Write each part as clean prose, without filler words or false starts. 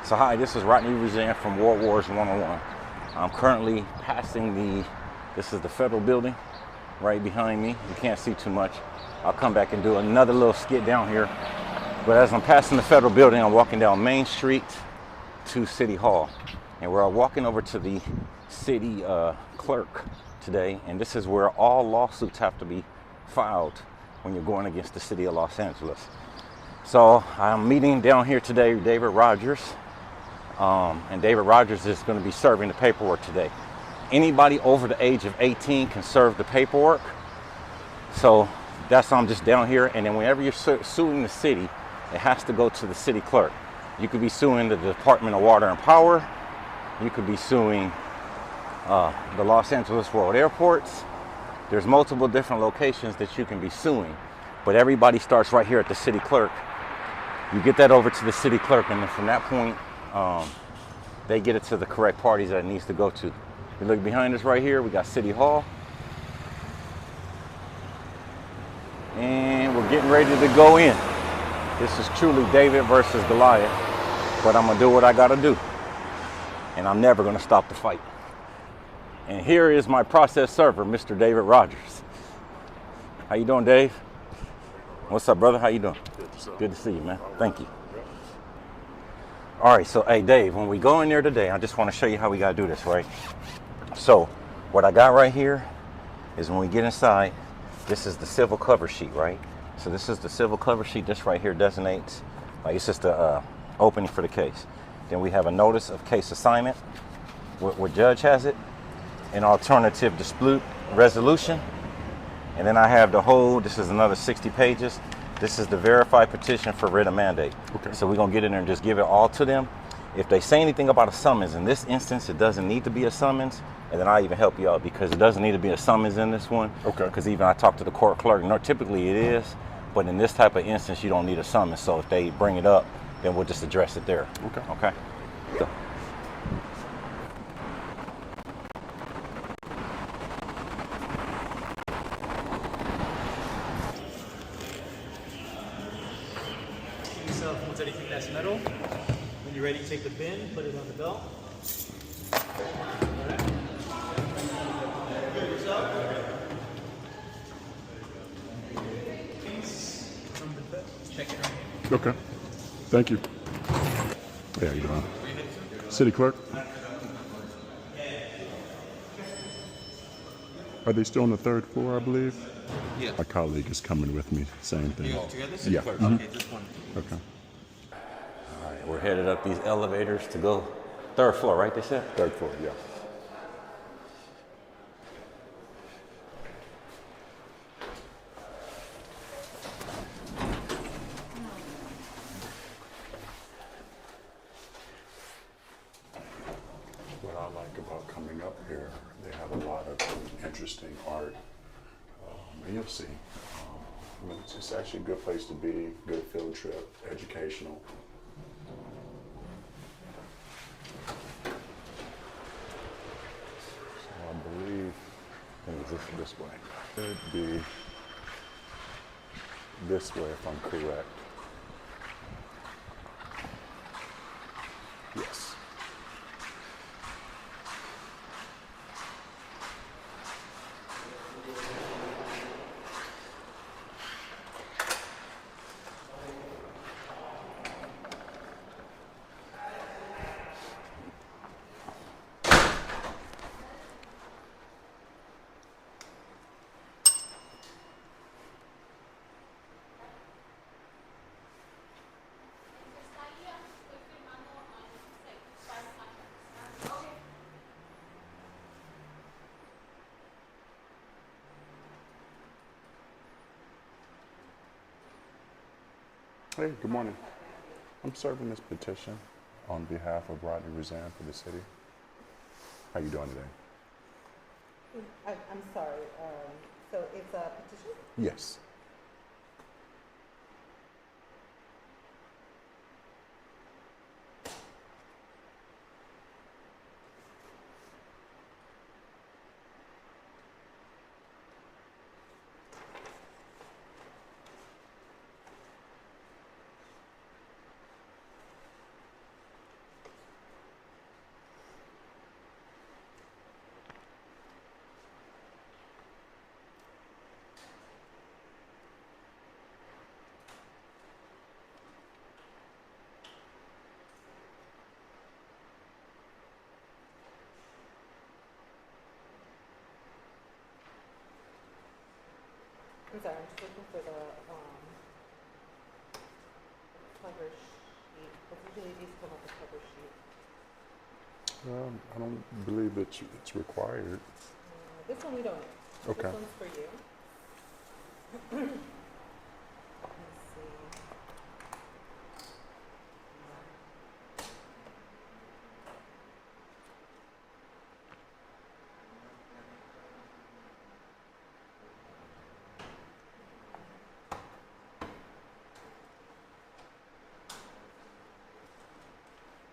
So hi, this is Rodney Roseanne from World Wars 101. I'm currently passing this is the federal building right behind me. You can't see too much. I'll come back and do another little skit down here. But as I'm passing the federal building, I'm walking down Main Street to City Hall. And we're walking over to the city clerk today. And this is where all lawsuits have to be filed when you're going against the city of Los Angeles. So I'm meeting down here today with David Rodgers. And David Rodgers is going to be serving the paperwork today. Anybody over the age of 18 can serve the paperwork. So that's why I'm just down here. And then whenever you're suing the city, it has to go to the city clerk. You could be suing the Department of Water and Power. You could be suing the Los Angeles World Airports. There's multiple different locations that you can be suing. But everybody starts right here at the city clerk. You get that over to the city clerk, and then from that point, they get it to the correct parties that it needs to go to. You look behind us right here, we got City Hall. And we're getting ready to go in. This is truly David versus Goliath, but I'm gonna do what I gotta do. And I'm never gonna stop the fight. And here is my process server, Mr. David Rodgers. How you doing, Dave? What's up, brother? How you doing? Good to see you, man. Thank you. All right, so hey, Dave, when we go in there today, I just want to show you how we got to do this, right? So what I got right here is when we get inside, this is the civil cover sheet, right? So this is the civil cover sheet. This right here designates, like it's just the opening for the case. Then we have a notice of case assignment, where judge has it, an alternative dispute resolution, and then I have the whole, this is another 60 pages. This is the verified petition for writ of mandate. Okay. So we're going to get in there and just give it all to them. If they say anything about a summons, in this instance, it doesn't need to be a summons. And then I even help you out because it doesn't need to be a summons in this one. Okay. Because even I talked to the court clerk, typically it is. But in this type of instance, you don't need a summons. So if they bring it up, then we'll just address it there. Okay. Okay. So. Once anything that's metal, when you're ready, take the bin, put it on the belt. Check it. Okay. Thank you. Hey, how you doing? City clerk? Are they still on the third floor, I believe? Yeah. My colleague is coming with me, same thing. You all together? Yeah. Mm-hmm. Okay, just one. Okay. All right, we're headed up these elevators to go third floor, right, they said? Third floor, yeah. What I like about coming up here, they have a lot of interesting art, and you'll see. It's actually a good place to be, good field trip, educational. So I believe this way. Could be this way if I'm correct. Yes. Hey, good morning. I'm serving this petition on behalf of Rodney Roseanne for the city. How you doing today? I'm sorry. So it's a petition? Yes. I'm sorry, I'm just looking for the, cover sheet, because usually these come with a cover sheet. I don't believe it's required. This one we don't need. Okay. This one's for you. Let's see.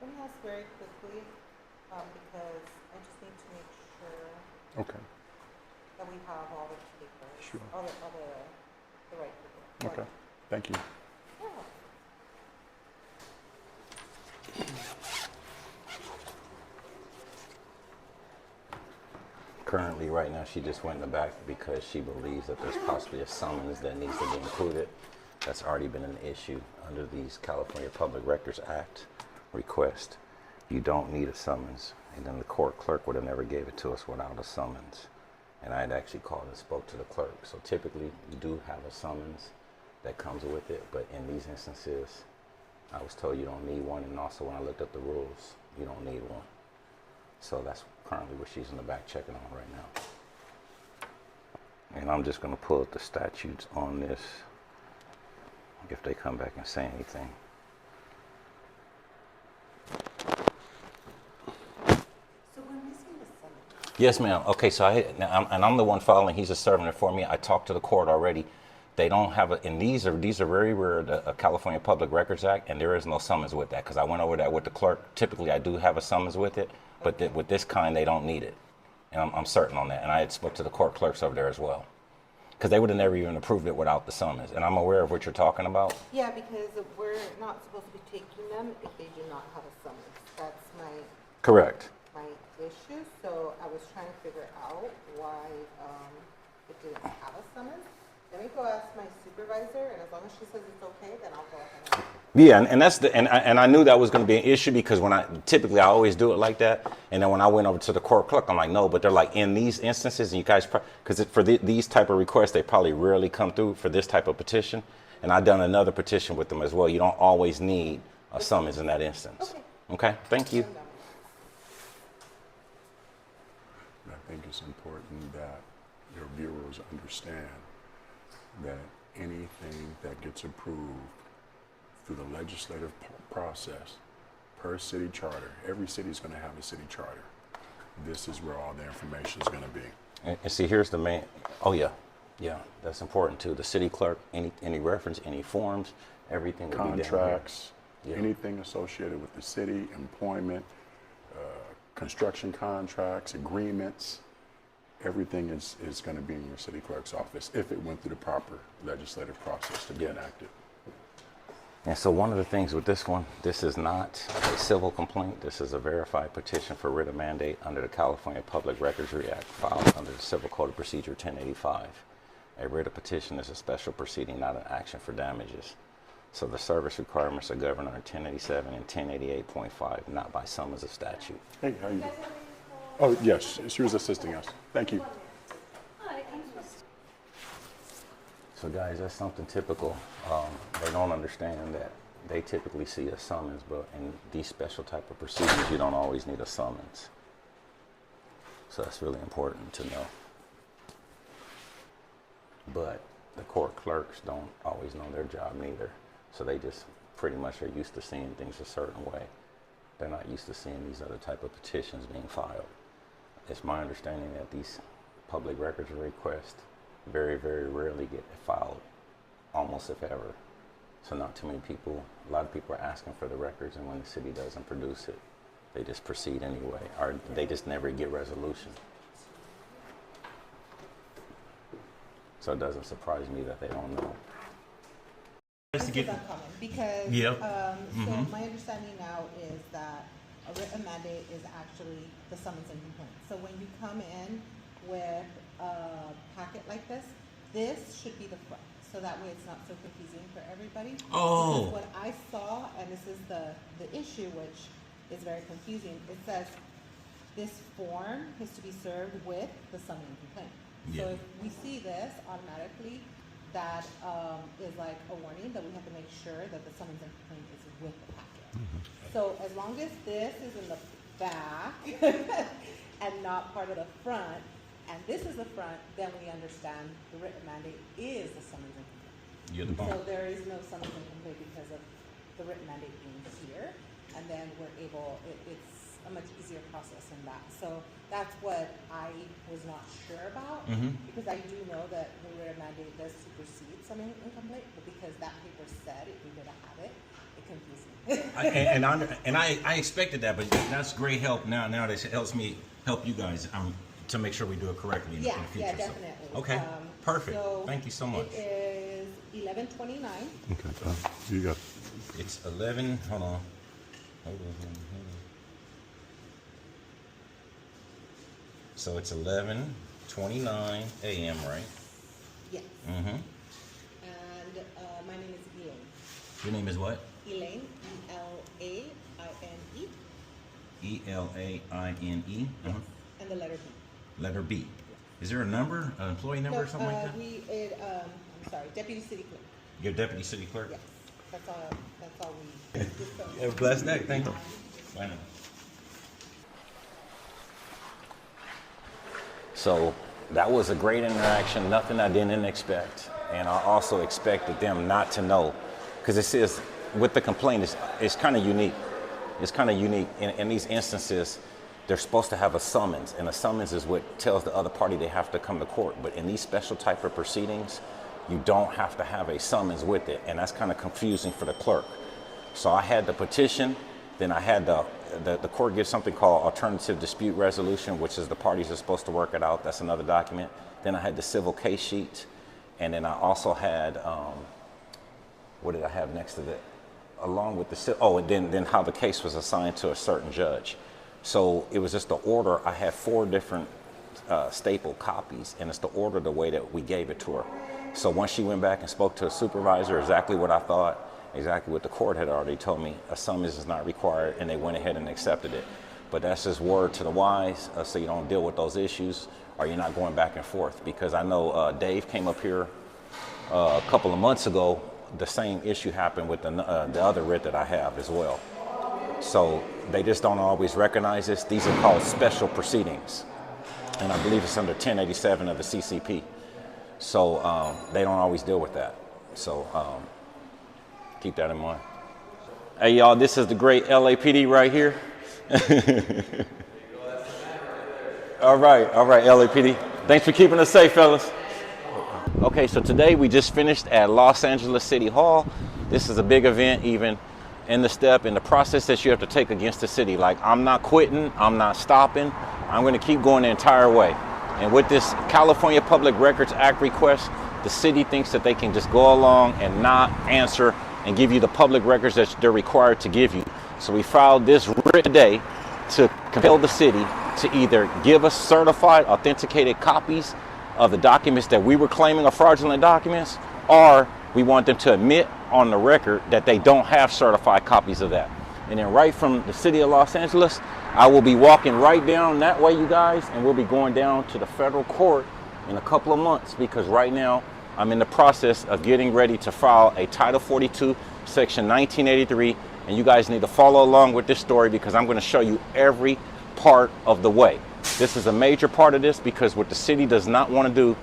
Let me ask very quickly, because I just need to make sure Okay. that we have all the papers. Sure. All the right people. Okay. Thank you. Yeah. Currently, right now, she just went in the back because she believes that there's possibly a summons that needs to be included. That's already been an issue under these California Public Records Act request. You don't need a summons. And then the court clerk would have never gave it to us without a summons. And I had actually called and spoke to the clerk. So typically, you do have a summons that comes with it. But in these instances, I was told you don't need one. And also, when I looked up the rules, you don't need one. So that's currently what she's in the back checking on right now. And I'm just going to pull up the statutes on this if they come back and say anything. So when we see the summons, Yes, ma'am. Okay, so I'm the one filing. He's just serving it for me. I talked to the court already. They don't have and these are very rare. The California Public Records Act, and there is no summons with that because I went over that with the clerk. Typically, I do have a summons with it, but with this kind, they don't need it, and I'm certain on that. And I had spoke to the court clerks over there as well, because they would have never even approved it without the summons. And I'm aware of what you're talking about. yeah, because we're not supposed to be taking them if they do not have a summons. That's Correct. my issue. So I was trying to figure out why it didn't have a summons. Let me go ask my supervisor, and as long as she says it's okay, then I'll go ahead. Yeah, and that's and I knew that was going to be an issue because when I always do it like that, and then when I went over to the court clerk, I'm like, no, but they're like in these instances, and you guys, because for these type of requests, they probably rarely come through for this type of petition, and I've done another petition with them as well. You don't always need a summons in that instance. Okay, thank you. I think it's important that your viewers understand that anything that gets approved through the legislative process per city charter, every city is going to have a city charter. This is where all the information is going to be. And see, here's the main. Oh yeah, that's important too. The city clerk, any reference, any forms, everything will be down here. Contracts, Yeah. anything associated with the city, employment, construction contracts, agreements, everything is going to be in your city clerk's office if it went through the proper legislative process to be Yeah. enacted. And so one of the things with this one, this is not a civil complaint. This is a verified petition for writ of mandate under the California Public Records Act filed under the Civil Code of Procedure 1085. A writ of petition is a special proceeding, not an action for damages. So the service requirements are governed under 1087 and 1088.5, not by summons of statute. Hey, how are you doing? Oh, yes, she was assisting us. Thank you. So guys, that's something typical. They don't understand that they typically see a summons, but in these special type of proceedings, you don't always need a summons. So that's really important to know. But the court clerks don't always know their job neither. So they just pretty much are used to seeing things a certain way. They're not used to seeing these other type of petitions being filed. It's my understanding that these public records requests very, very rarely get filed, almost if ever. So not too many people, a lot of people are asking for the records, and when the city doesn't produce it, they just proceed anyway, or they just never get resolution. So it doesn't surprise me that they don't know. Just to This is get, uncommon because, Yep. so my understanding now is that a writ of mandate is actually the summons and complaint. So when you come in with a packet like this should be the front. So that way it's not so confusing for everybody. Oh. Because what I saw, and this is the issue, which is very confusing, it says this form is to be served with the summons and complaint. So Yeah. if we see this automatically, that is like a warning that we have to make sure that the summons and complaint is with the packet. So as long as this is in the back and not part of the front, and this is the front, then we understand the written mandate is the summons and complaint. You're the So bomb. there is no summons and complaint because of the written mandate being here, and then we're able, it's a much easier process than that. So that's what I was not sure about, because I do know that the written mandate does supersede summons and complaint, but because that paper said we didn't have it, it confused me. I expected that, but that's great help now. Now this helps me help you guys to make sure we do it correctly in the future. Yeah, So- definitely. Okay, perfect. So Thank you so much. It is 11:29. Okay, you got, It's 11. Hold on. So it's 11:29 a.m. Right? Yes. Mm-hmm. And my name is Elaine. Your name is what? Elaine, E-L-A-I-N-E. E-L-A-I-N-E. And the letter B. Letter B. Is there a number, an employee number or something like that? I'm sorry, Deputy City Clerk. Your deputy city clerk? Yes, that's all we. Have a blessed day. Thank you. Bye now. So that was a great interaction, nothing I didn't expect. And I also expected them not to know, because it says with the complaint, it's kind of unique. It's kind of unique. In these instances, they're supposed to have a summons, and a summons is what tells the other party they have to come to court. But in these special type of proceedings, you don't have to have a summons with it, and that's kind of confusing for the clerk. So I had the petition, then I had the court gives something called alternative dispute resolution, which is the parties are supposed to work it out. That's another document. Then I had the civil case sheet, and then I also had, what did I have next to that? Along with the, and then how the case was assigned to a certain judge. So it was just the order. I had 4 different stapled copies, and it's the order the way that we gave it to her. So once she went back and spoke to a supervisor, exactly what I thought, exactly what the court had already told me, a summons is not required, and they went ahead and accepted it. But that's just word to the wise, so you don't deal with those issues, or you're not going back and forth. Because I know Dave came up here a couple of months ago. The same issue happened with the other writ that I have as well. So they just don't always recognize this. These are called special proceedings, and I believe it's under 1087 of the CCP. So they don't always deal with that. So keep that in mind. Hey y'all, this is the great LAPD right here. All right, LAPD. Thanks for keeping us safe, fellas. Okay, so today we just finished at Los Angeles City Hall. This is a big event, even in the process that you have to take against the city. Like, I'm not quitting, I'm not stopping. I'm gonna keep going the entire way. And with this California Public Records Act request, the city thinks that they can just go along and not answer and give you the public records that they're required to give you. So we filed this writ today to compel the city to either give us certified, authenticated copies of the documents that we were claiming are fraudulent documents, or we want them to admit on the record that they don't have certified copies of that. And then right from the city of Los Angeles, I will be walking right down that way, you guys, and we'll be going down to the federal court in a couple of months, because right now I'm in the process of getting ready to file a Title 42, Section 1983, and you guys need to follow along with this story, because I'm going to show you every part of the way. This is a major part of this, because what the city does not want to do,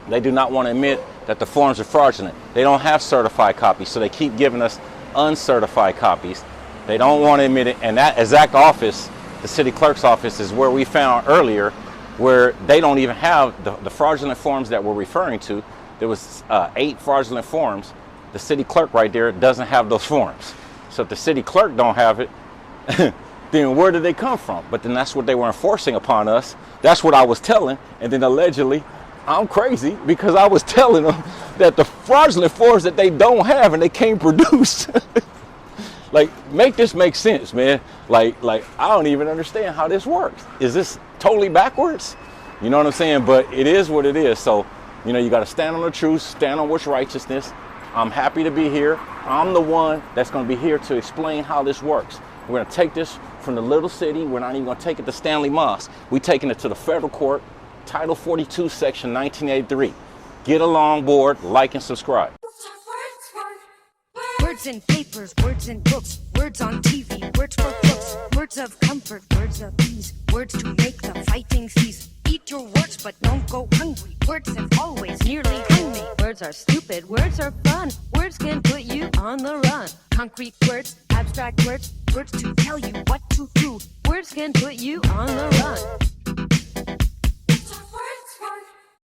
they do not want to admit that the forms are fraudulent. They don't have certified copies, so they keep giving us uncertified copies. They don't want to admit it, and that exact office, the city clerk's office, is where we found earlier where they don't even have the fraudulent forms that we're referring to. There was 8 fraudulent forms. The city clerk right there doesn't have those forms. So if the city clerk don't have it, then where did they come from? But then that's what they were enforcing upon us. That's what I was telling. And then allegedly, I'm crazy because I was telling them that the fraudulent forms that they don't have and they can't produce. Like, make this make sense, man. Like I don't even understand how this works. Is this totally backwards? You know what I'm saying? But it is what it is. So, you know, you got to stand on the truth, stand on what's righteousness. I'm happy to be here. I'm the one that's going to be here to explain how this works. We're going to take this from the little city. We're not even going to take it to Stanley Mosque. We're taking it to the federal court, Title 42, Section 1983. Get along board, like and subscribe. Words in papers, words in books, words on TV, words for books, words of comfort, words of ease, words to make the fighting cease. Eat your words, but don't go hungry. Words have always nearly hung me. Words are stupid, words are fun. Words can put you on the run. Concrete words, abstract words, words to tell you what to do. Words can put you on the run.